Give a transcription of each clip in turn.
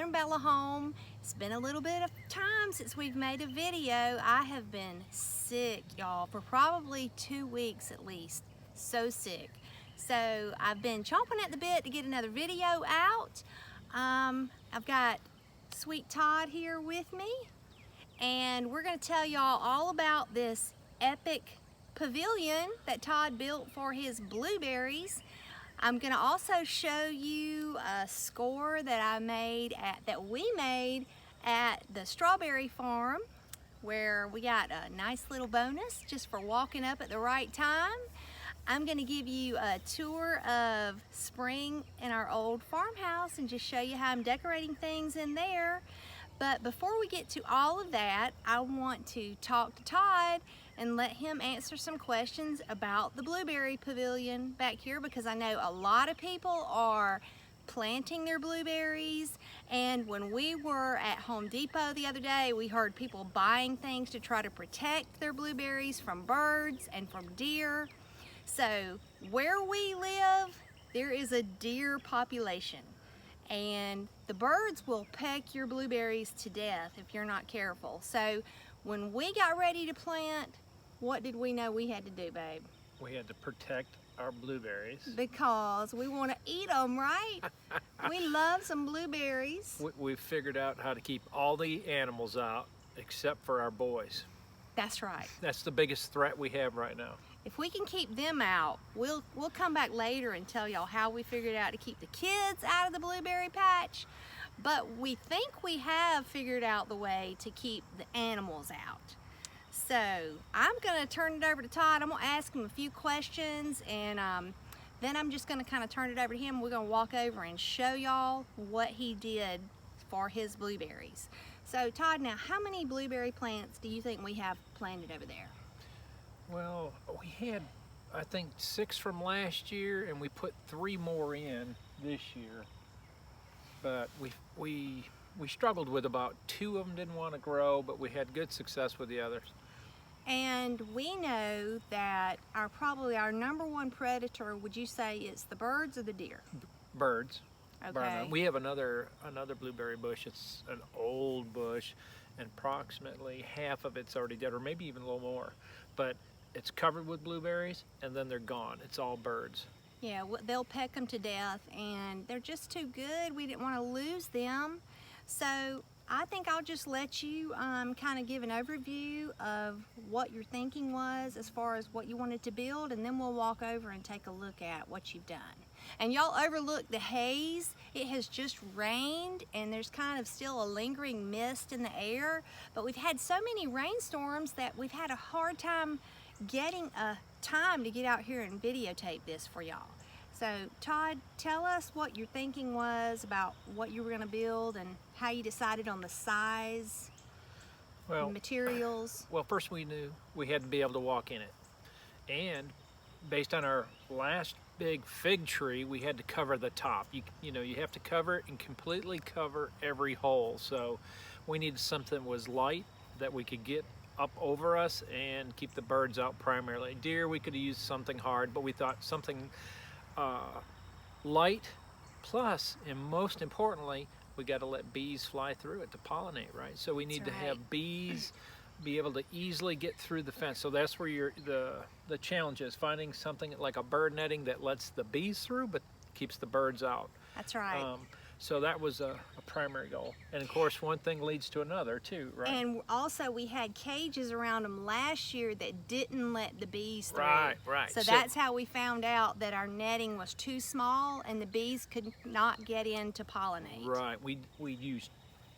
southernbellahome. It's been a little bit of time since we've made a video. I have been sick, y'all, for probably 2 weeks at least. So sick. So I've been chomping at the bit to get another video out. I've got sweet Todd here with me, and we're going to tell y'all all about this epic pavilion that Todd built for his blueberries. I'm going to also show you a score that we made at the strawberry farm, where we got a nice little bonus just for walking up at the right time. I'm going to give you a tour of spring in our old farmhouse and just show you how I'm decorating things in there. But before we get to all of that, I want to talk to Todd and let him answer some questions about the blueberry pavilion back here, because I know a lot of people are planting their blueberries, and when we were at Home Depot the other day, we heard people buying things to try to protect their blueberries from birds and from deer. So where we live, there is a deer population, and the birds will peck your blueberries to death if you're not careful. So when we got ready to plant, what did we know we had to do, babe? We had to protect our blueberries. Because we want to eat them, right? We love some blueberries. We figured out how to keep all the animals out except for our boys. That's right. That's the biggest threat we have right now. If we can keep them out, we'll come back later and tell y'all how we figured out to keep the kids out of the blueberry patch. But we think we have figured out the way to keep the animals out. So I'm gonna turn it over to Todd. I'm gonna ask him a few questions, and then I'm just gonna kind of turn it over to him. We're gonna walk over and show y'all what he did for his blueberries. So Todd, now how many blueberry plants do you think we have planted over there? Well, we had, I think, 6 from last year, and we put 3 more in this year. But we struggled with about 2 of them. Didn't want to grow, but we had good success with the others. And we know that probably our number one predator, would you say, is the birds or the deer? Birds. Okay. We have another blueberry bush. It's an old bush, and approximately half of it's already dead, or maybe even a little more. But it's covered with blueberries, and then they're gone. It's all birds. Yeah, they'll peck them to death, and they're just too good. We didn't want to lose them. So I think I'll just let you kind of give an overview of what your thinking was as far as what you wanted to build, and then we'll walk over and take a look at what you've done. And y'all overlook the haze. It has just rained, and there's kind of still a lingering mist in the air, but we've had so many rainstorms that we've had a hard time getting a time to get out here and videotape this for y'all. So Todd, tell us what your thinking was about what you were going to build and how you decided on the size, and materials. Well, first we knew we had to be able to walk in it, and based on our last big fig tree, we had to cover the top. You know, you have to cover it and completely cover every hole. So we needed something that was light, that we could get up over us and keep the birds out primarily. Deer, we could have used something hard, but we thought something light, plus, and most importantly, we got to let bees fly through it to pollinate, right? So we need to have bees be able to easily get through the fence. So that's where the challenge is, finding something like a bird netting that lets the bees through but keeps the birds out. That's right. So that was a primary goal. And of course, one thing leads to another too, right? And also we had cages around them last year that didn't let the bees through. Right. So that's how we found out that our netting was too small and the bees could not get in to pollinate. Right, we used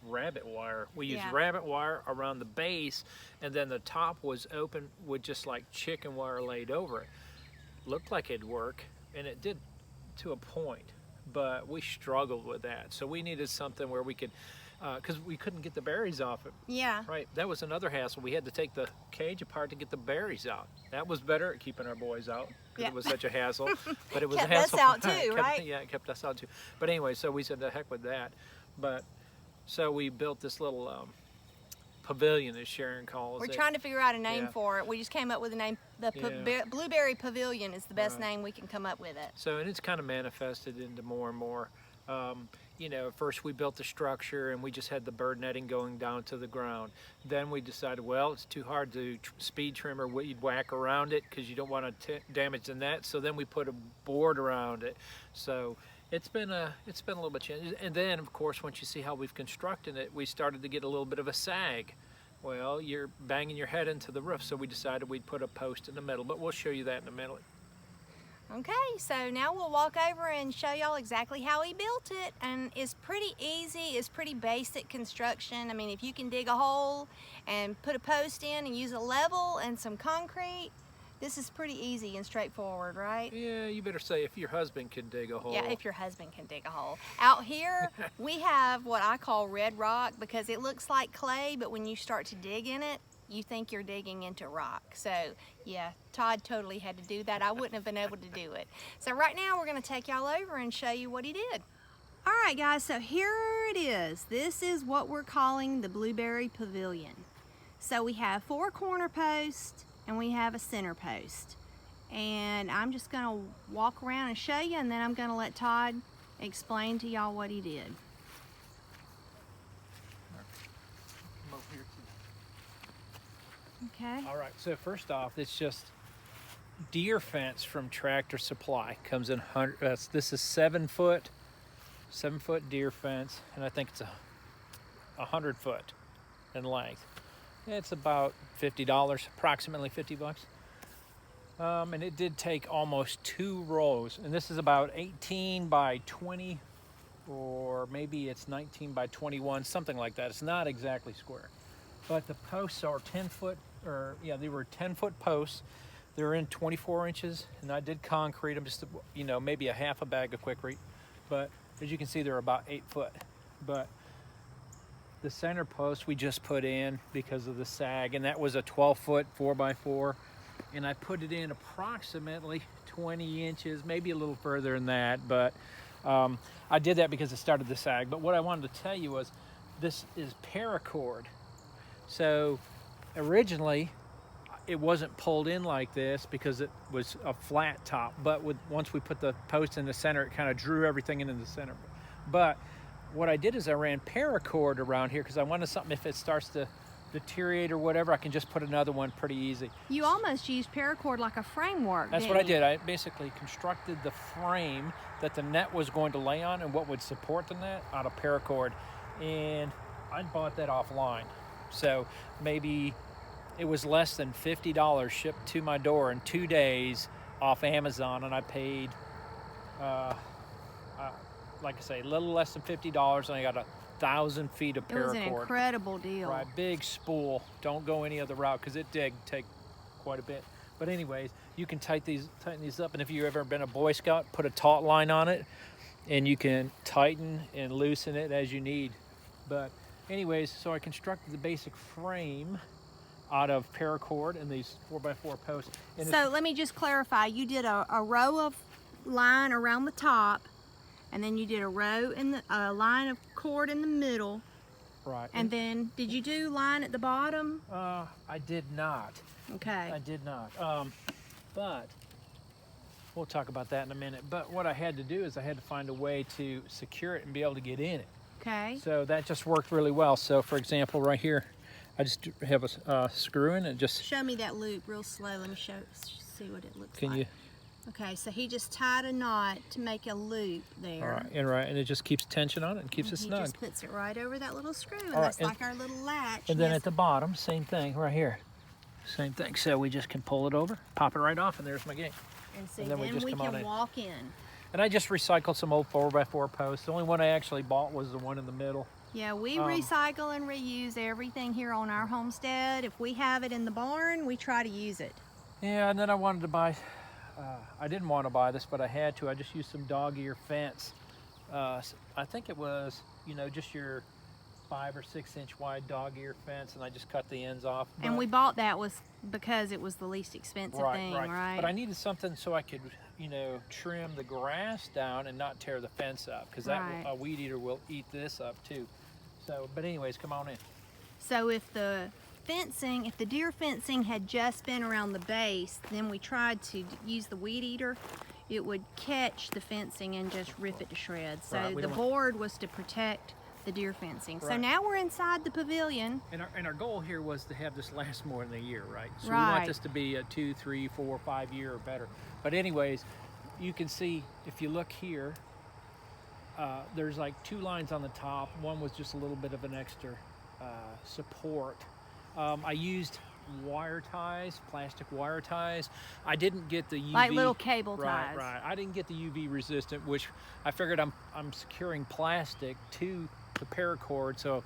rabbit wire. We used rabbit wire around the base, and then the top was open with just like chicken wire laid over it. Looked like it'd work, and it did to a point. But we struggled with that, so we needed something where we could, because we couldn't get the berries off it. Yeah. Right. That was another hassle. We had to take the cage apart to get the berries out. That was better at keeping our boys out, because it was such a hassle. But it was kept a hassle. Us out too, right? Yeah, it kept us out too. But anyway, so we said the heck with that. But so we built this little pavilion, as Sharon calls it. We're trying to figure out a name for it. We just came up with a name. The Blueberry Pavilion is the best name we can come up with it. So, and it's kind of manifested into more and more You know, first we built the structure and we just had the bird netting going down to the ground. Then we decided, well, it's too hard to speed trim or weed whack around it because you don't want to damage the net. So then we put a board around it. So it's been a little bit challenging. And then, of course, once you see how we've constructed it, we started to get a little bit of a sag. Well, you're banging your head into the roof, so we decided we'd put a post in the middle. But we'll show you that in a minute. Okay, so now we'll walk over and show y'all exactly how he built it, and it's pretty easy. It's pretty basic construction. I mean, if you can dig a hole and put a post in and use a level and some concrete, this is pretty easy and straightforward, right? Yeah, you better say if your husband can dig a hole. Yeah, if your husband can dig a hole. Out here, we have what I call red rock because it looks like clay, but when you start to dig in it, you think you're digging into rock. So yeah, Todd totally had to do that. I wouldn't have been able to do it. So right now we're gonna take y'all over and show you what he did. All right guys, so here it is. This is what we're calling the Blueberry Pavilion. So we have 4 corner posts and we have a center post. And I'm just gonna walk around and show you, and then I'm gonna let Todd explain to y'all what he did. Come over here too. Okay. All right, so first off, it's just deer fence from Tractor Supply. Comes in this is 7 foot deer fence, and I think it's 100 foot in length. It's about $50, approximately 50 bucks. And it did take almost 2 rows, and this is about 18 by 20, or maybe it's 19 by 21, something like that. It's not exactly square. But the posts are 10 foot, or yeah, they were 10-foot posts. They're in 24 inches, and I did concrete them, just, you know, maybe a half a bag of Quikrete. But as you can see, they're about 8 foot. But the center post we just put in because of the sag, and that was a 12-foot 4x4. And I put it in approximately 20 inches, maybe a little further than that. But I did that because it started the sag. But what I wanted to tell you was this is paracord. So originally it wasn't pulled in like this because it was a flat top, but once we put the post in the center, it kind of drew everything into the center. But what I did is I ran paracord around here because I wanted something, if it starts to deteriorate or whatever, I can just put another one pretty easy. You almost used paracord like a framework. That's what I did. I basically constructed the frame that the net was going to lay on and what would support the net out of paracord, and I bought that offline. So maybe it was less than $50 shipped to my door in 2 days off Amazon, and I paid, like I say, a little less than $50, and I got 1,000 feet of paracord. It was an incredible deal. Right, big spool. Don't go any other route because it did take quite a bit. But anyways, you can tighten these up, and if you've ever been a Boy Scout, put a taut line on it, and you can tighten and loosen it as you need. But anyways, so I constructed the basic frame out of paracord and these 4x4 posts. And so let me just clarify. You did a row of line around the top, and then you did a row in the line of cord in the middle. Right. And then did you do line at the bottom? I did not. Okay. I did not. But we'll talk about that in a minute. But what I had to do is I had to find a way to secure it and be able to get in it. Okay. So that just worked really well. So for example, right here, I just have a screw in and just... Show me that loop real slow. Let me see what it looks like. Can you? Okay, so he just tied a knot to make a loop there. All right, and it just keeps tension on it and keeps it snug. He just puts it right over that little screw, and All right, that's like our little latch. And then at the bottom, same thing right here. Same thing. So we just can pull it over, pop it right off, and there's my gate. And see, and then we just come on can in. walk in. And I just recycled some old 4x4 posts. The only one I actually bought was the one in the middle. Yeah, we recycle and reuse everything here on our homestead. If we have it in the barn, we try to use it. Yeah, and then I wanted to buy, I didn't want to buy this, but I had to. I just used some dog ear fence. I think it was, you know, just your 5 or 6 inch wide dog ear fence, and I just cut the ends off. And we bought that because it was the least expensive thing, right? But I needed something so I could, you know, trim the grass down and not tear the fence up, because a weed eater will eat this up too. So, but anyways, come on in. So if the deer fencing had just been around the base, then we tried to use the weed eater, it would catch the fencing and just rip it to shreds. So Right, we the don't want- board was to protect the deer fencing. So Right. now we're inside the pavilion. And our goal here was to have this last more than a year, right? So we Right. want this to be a 2, 3, 4, 5 year or better. But anyways, you can see if you look here, there's like 2 lines on the top. One was just a little bit of an extra support. I used wire ties, plastic wire ties. I didn't get the UV, Like little cable right, ties. Right. I didn't get the UV resistant, which I figured I'm securing plastic to the paracord. So,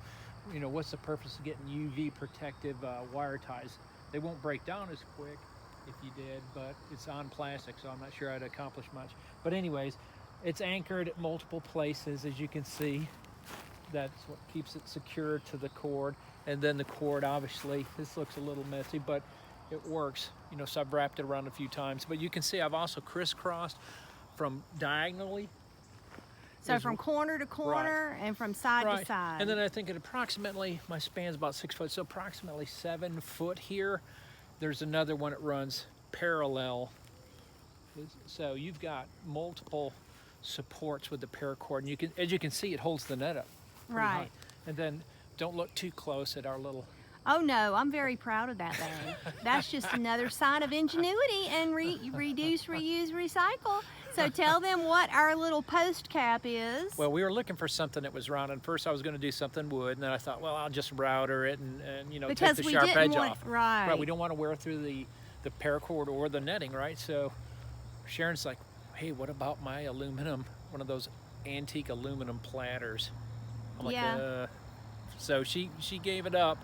you know, what's the purpose of getting UV protective wire ties? They won't break down as quick if you did, but it's on plastic, so I'm not sure I'd accomplish much. But anyways, it's anchored at multiple places, as you can see. That's what keeps it secure to the cord. And then the cord, obviously, this looks a little messy, but it works. You know, so I've wrapped it around a few times. But you can see I've also crisscrossed from diagonally. So from corner to corner and from side to side. And then I think it approximately, my span's about 6 foot, so approximately 7 foot here. There's another one that runs parallel. So you've got multiple supports with the paracord, and you can, as you can see, it holds the net up pretty high. Right. And then don't look too close at our little. Oh no, I'm very proud of that though. That's just another sign of ingenuity and reduce, reuse, recycle. So tell them what our little post cap is. Well, we were looking for something that was round, and first I was going to do something wood, and then I thought, well, I'll just router it and you know, because take the we sharp didn't edge want, off. Right. We don't want to wear through the paracord or the netting, right? So Sharon's like, hey, what about my aluminum, one of those antique aluminum platters? I'm like, Yeah. So she gave it up,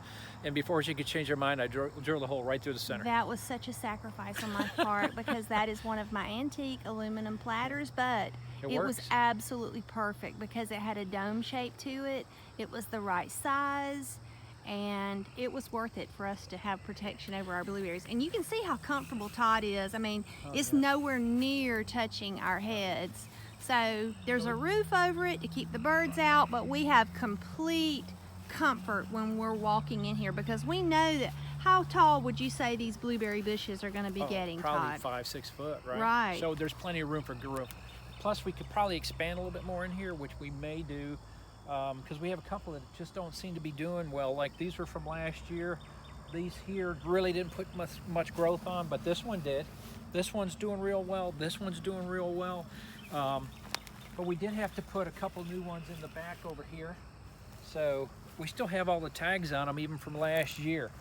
and before she could change her mind, I drilled a hole right through the center. That was such a sacrifice on my part because that is one of my antique aluminum platters, but it was absolutely perfect because it had a dome shape to it. It was the right size, and it was worth it for us to have protection over our blueberries. And you can see how comfortable Todd is. I mean, it's nowhere near touching our heads. So there's a roof over it to keep the birds out, but we have complete comfort when we're walking in here because we know that. How tall would you say these blueberry bushes are going to be getting, probably Todd? 5, 6 foot, right? Right. So there's plenty of room for growth. Plus, we could probably expand a little bit more in here, which we may do, because we have a couple that just don't seem to be doing well. Like these were from last year. These here really didn't put much growth on, but this one did. This one's doing real well. This one's doing real well. But we did have to put a couple new ones in the back over here. So we still have all the tags on them, even from last year.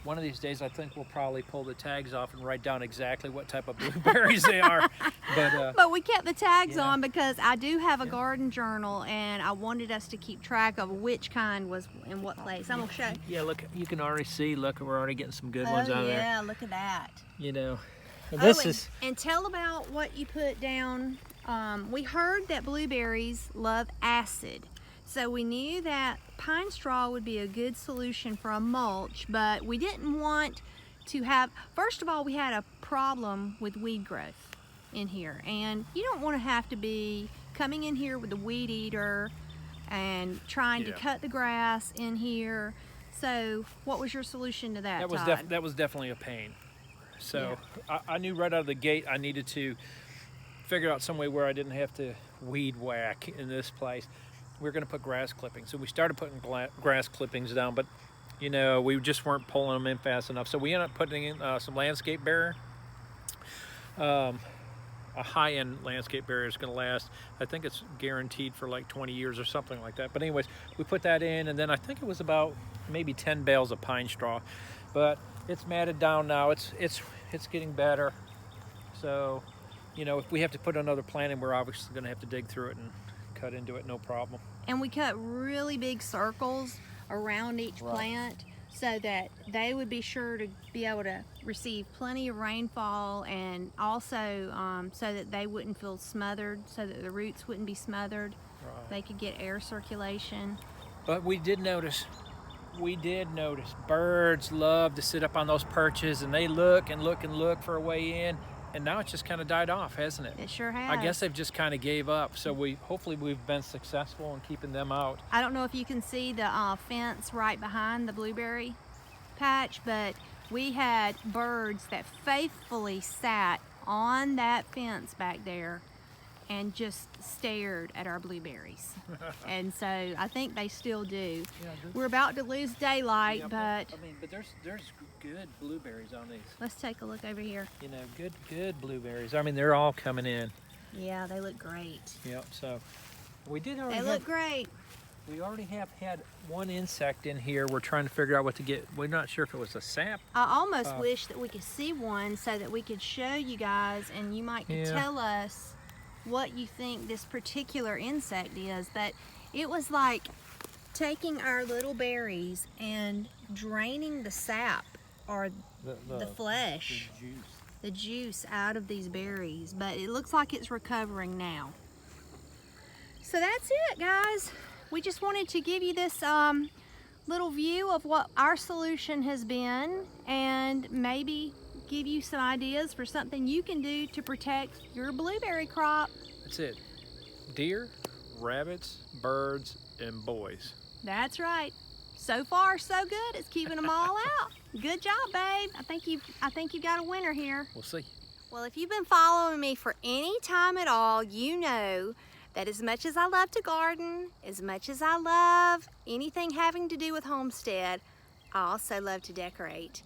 One of these days, I think we'll probably pull the tags off and write down exactly what type of blueberries they are. But we kept the tags on because I do have a garden journal, and I wanted us to keep track of which kind was in what place. I'm gonna show you. Yeah, look, you can already see. Look, we're already getting some good ones out of there. Yeah, look at that. You know, And tell about what you put down. We heard that blueberries love acid. So we knew that pine straw would be a good solution for a mulch, but we didn't want to have, first of all, we had a problem with weed growth in here. And you don't want to have to be coming in here with a weed eater and trying to cut the grass in here. So what was your solution to that, Todd? That was definitely a pain. So I knew right out of the gate I needed to figure out some way where I didn't have to weed whack in this place. We were going to put grass clippings. So we started putting grass clippings down, but you know, we just weren't pulling them in fast enough. So we ended up putting in some landscape barrier. A high-end landscape barrier is going to last. I think it's guaranteed for like 20 years or something like that. But anyways, we put that in, and then I think it was about maybe 10 bales of pine straw. But it's matted down now. It's getting better. So, you know, if we have to put another plant in, we're obviously going to have to dig through it and cut into it, no problem. And we cut really big circles around each plant so that they would be sure to be able to receive plenty of rainfall, and also so that they wouldn't feel smothered, so that the roots wouldn't be smothered. They could get air circulation. But we did notice birds love to sit up on those perches, and they look and look and look for a way in. And now it's just kind of died off, hasn't it? It sure has. I guess they've just kind of gave up. So hopefully we've been successful in keeping them out. I don't know if you can see the fence right behind the blueberry patch, but we had birds that faithfully sat on that fence back there and just stared at our blueberries. And so I think they still do. Yeah, We're about to lose daylight, yeah, but I mean, but there's good blueberries on these. let's take a look over here. You know, good blueberries. I mean, they're all coming in. Yeah, they look great. Yep. So we did already. They look great. We already have had one insect in here. We're trying to figure out what to get. We're not sure if it was a sap. I almost wish that we could see one so that we could show you guys and you might could tell us what you think this particular insect is. But it was like taking our little berries and draining the sap or the flesh, the juice out of these berries. But it looks like it's recovering now. So that's it, guys. We just wanted to give you this little view of what our solution has been and maybe give you some ideas for something you can do to protect your blueberry crop. That's it. Deer, rabbits, birds, and boys. That's right. So far, so good. It's keeping them all out. Good job, babe. I think you've got a winner here. We'll see. Well, if you've been following me for any time at all, you know that as much as I love to garden, as much as I love anything having to do with homestead, I also love to decorate.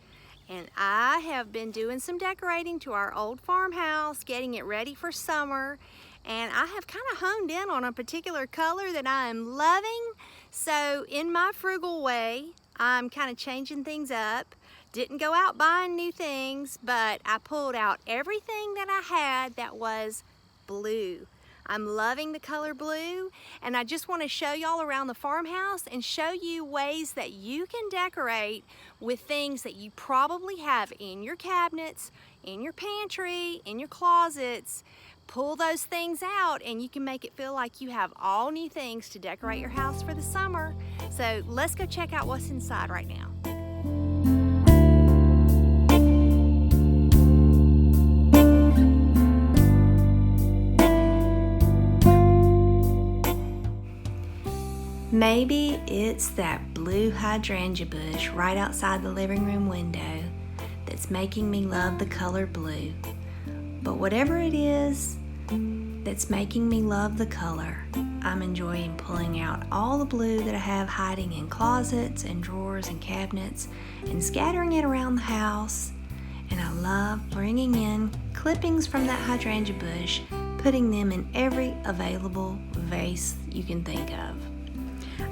And I have been doing some decorating to our old farmhouse, getting it ready for summer. And I have kind of honed in on a particular color that I am loving. So in my frugal way, I'm kind of changing things up. Didn't go out buying new things, but I pulled out everything that I had that was blue. I'm loving the color blue, and I just want to show y'all around the farmhouse and show you ways that you can decorate with things that you probably have in your cabinets, in your pantry, in your closets. Pull those things out and you can make it feel like you have all new things to decorate your house for the summer. So let's go check out what's inside right now. Maybe it's that blue hydrangea bush right outside the living room window that's making me love the color blue. But whatever it is that's making me love the color, I'm enjoying pulling out all the blue that I have hiding in closets and drawers and cabinets and scattering it around the house. And I love bringing in clippings from that hydrangea bush, putting them in every available vase you can think of.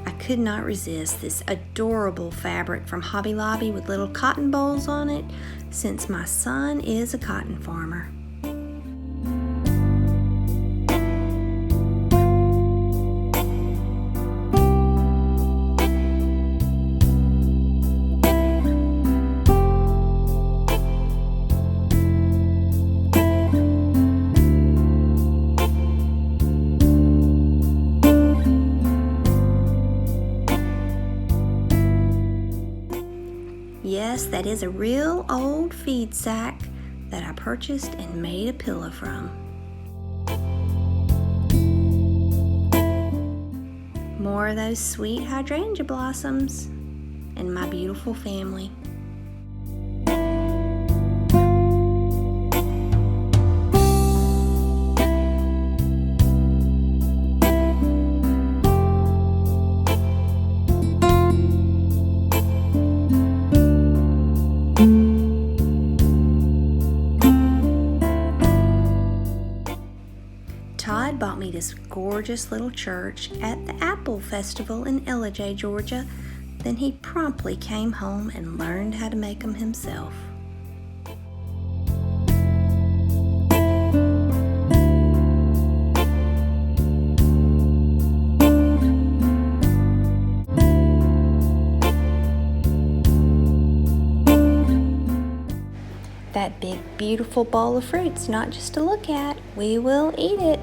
I could not resist this adorable fabric from Hobby Lobby with little cotton bowls on it, since my son is a cotton farmer. Yes, that is a real old feed sack that I purchased and made a pillow from. More of those sweet hydrangea blossoms and my beautiful family. Todd bought me this gorgeous little church at the Apple Festival in Ellijay, Georgia. Then he promptly came home and learned how to make them himself. That big, beautiful bowl of fruit's not just to look at, we will eat it.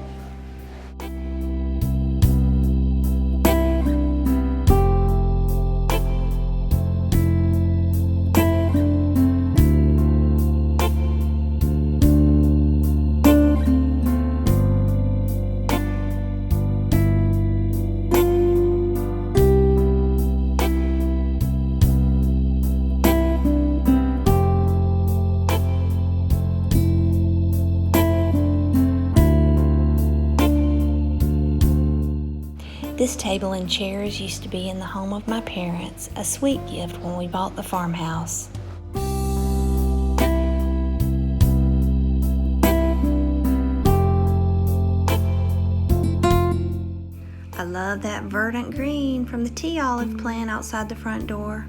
This table and chairs used to be in the home of my parents, a sweet gift when we bought the farmhouse. I love that verdant green from the tea olive plant outside the front door.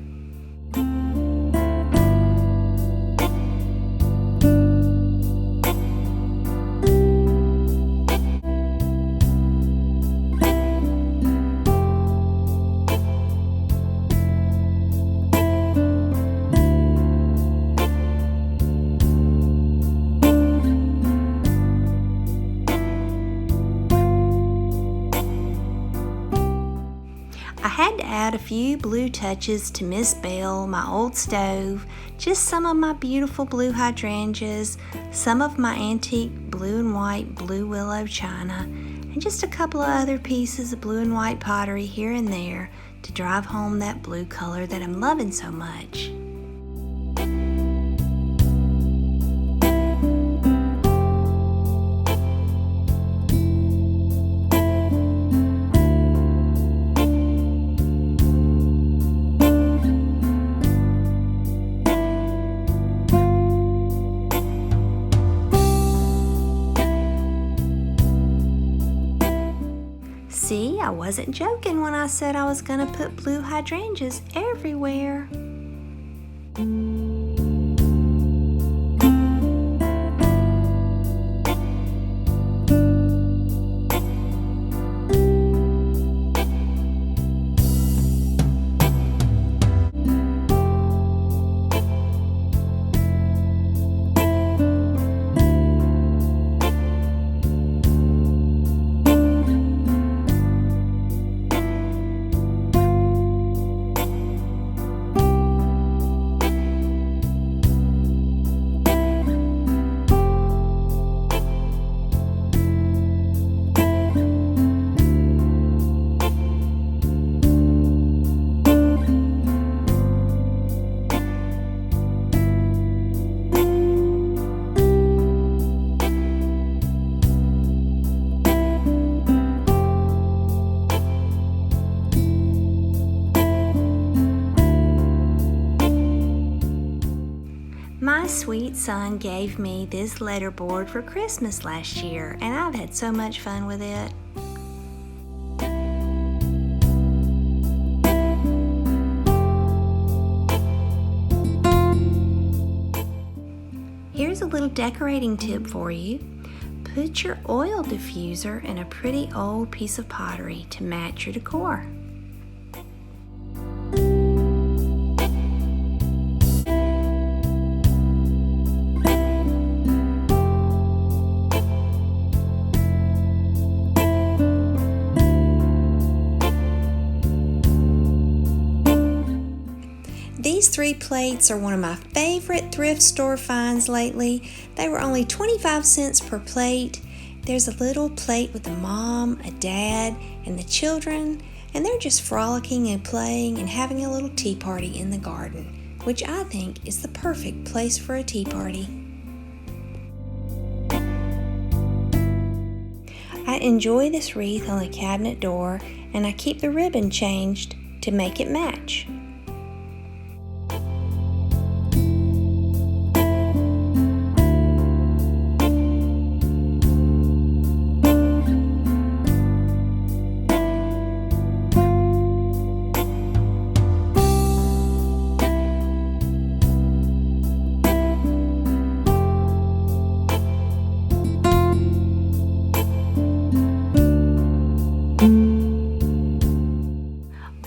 I had to add a few blue touches to Miss Belle, my old stove, just some of my beautiful blue hydrangeas, some of my antique blue and white blue willow china, and just a couple of other pieces of blue and white pottery here and there to drive home that blue color that I'm loving so much. See, I wasn't joking when I said I was gonna put blue hydrangeas everywhere. My sweet son gave me this letterboard for Christmas last year, and I've had so much fun with it. Here's a little decorating tip for you. Put your oil diffuser in a pretty old piece of pottery to match your decor. These 3 plates are one of my favorite thrift store finds lately. They were only 25 cents per plate. There's a little plate with a mom, a dad, and the children, and they're just frolicking and playing and having a little tea party in the garden, which I think is the perfect place for a tea party. I enjoy this wreath on the cabinet door, and I keep the ribbon changed to make it match.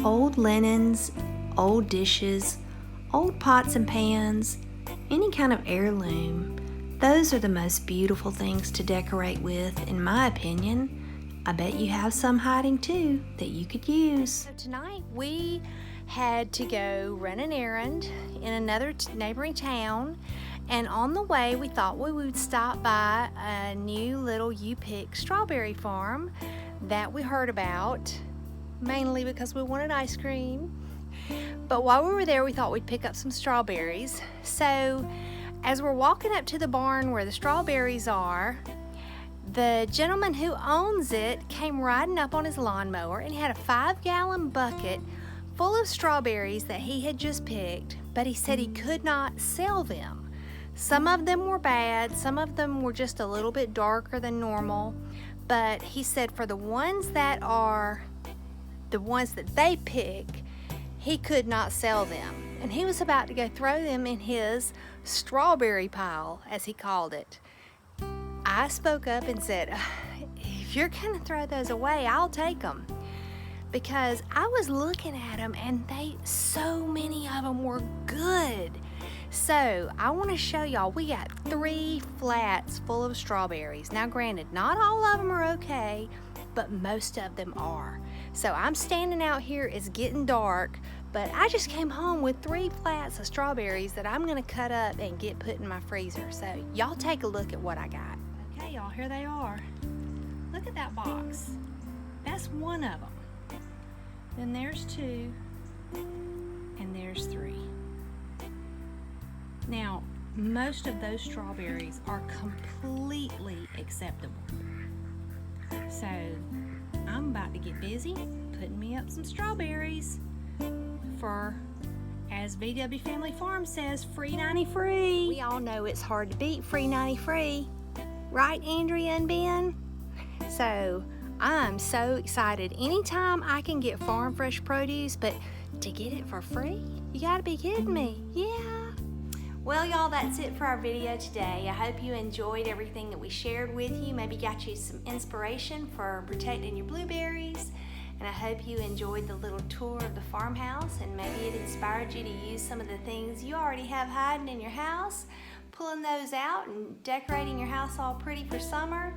Old linens, old dishes, old pots and pans, any kind of heirloom. Those are the most beautiful things to decorate with, in my opinion. I bet you have some hiding too that you could use. So tonight we had to go run an errand in another neighboring town, and on the way we thought we would stop by a new little U-Pick strawberry farm that we heard about, mainly because we wanted ice cream. But while we were there, we thought we'd pick up some strawberries. So as we're walking up to the barn where the strawberries are, The gentleman who owns it came riding up on his lawnmower and he had a 5-gallon bucket full of strawberries that he had just picked, but he said he could not sell them. Some of them were bad, some of them were just a little bit darker than normal, but he said for the ones that are the ones that they pick, he could not sell them. And he was about to go throw them in his strawberry pile, as he called it. I spoke up and said, if you're gonna throw those away, I'll take them. Because I was looking at them and so many of them were good. So I want to show y'all, we got 3 flats full of strawberries. Now granted, not all of them are okay, but most of them are. So I'm standing out here, it's getting dark, but I just came home with 3 flats of strawberries that I'm gonna cut up and get put in my freezer. So y'all take a look at what I got. Okay y'all, here they are. Look at that box. That's one of them. Then there's 2, and there's 3. Now, most of those strawberries are completely acceptable. So, I'm about to get busy putting me up some strawberries for, as VW Family Farm says, free 90 free. We all know it's hard to beat free 90 free. Right, Andrea and Ben? So, I'm so excited. Anytime I can get farm fresh produce, but to get it for free? You gotta be kidding me. Yeah. Well, y'all, that's it for our video today. I hope you enjoyed everything that we shared with you. Maybe got you some inspiration for protecting your blueberries. And I hope you enjoyed the little tour of the farmhouse, and maybe it inspired you to use some of the things you already have hiding in your house, pulling those out and decorating your house all pretty for summer.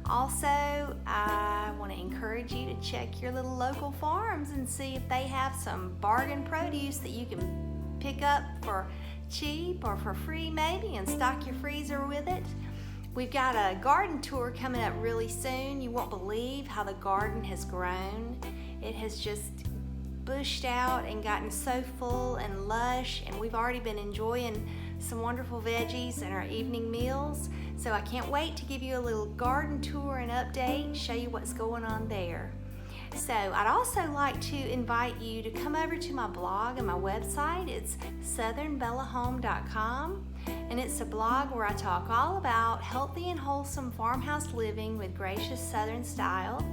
Also, I want to encourage you to check your little local farms and see if they have some bargain produce that you can pick up for cheap or for free maybe, and stock your freezer with it. We've got a garden tour coming up really soon. You won't believe how the garden has grown. It has just bushed out and gotten so full and lush, and we've already been enjoying some wonderful veggies in our evening meals. So I can't wait to give you a little garden tour and update, show you what's going on there. So I'd also like to invite you to come over to my blog and my website. It's southernbellahome.com, and it's a blog where I talk all about healthy and wholesome farmhouse living with gracious Southern style.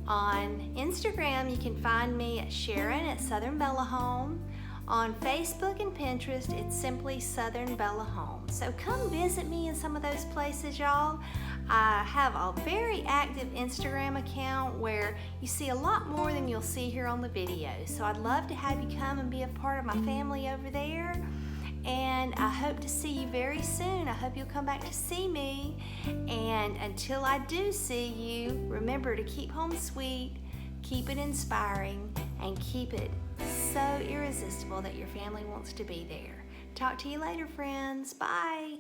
On Instagram, you can find me at Sharon at southernbellahome. On Facebook and Pinterest, it's simply Southern Bella Home. So come visit me in some of those places, y'all. I have a very active Instagram account where you see a lot more than you'll see here on the video. So I'd love to have you come and be a part of my family over there. And I hope to see you very soon. I hope you'll come back to see me. And until I do see you, remember to keep home sweet, keep it inspiring, and keep it so irresistible that your family wants to be there. Talk to you later, friends. Bye.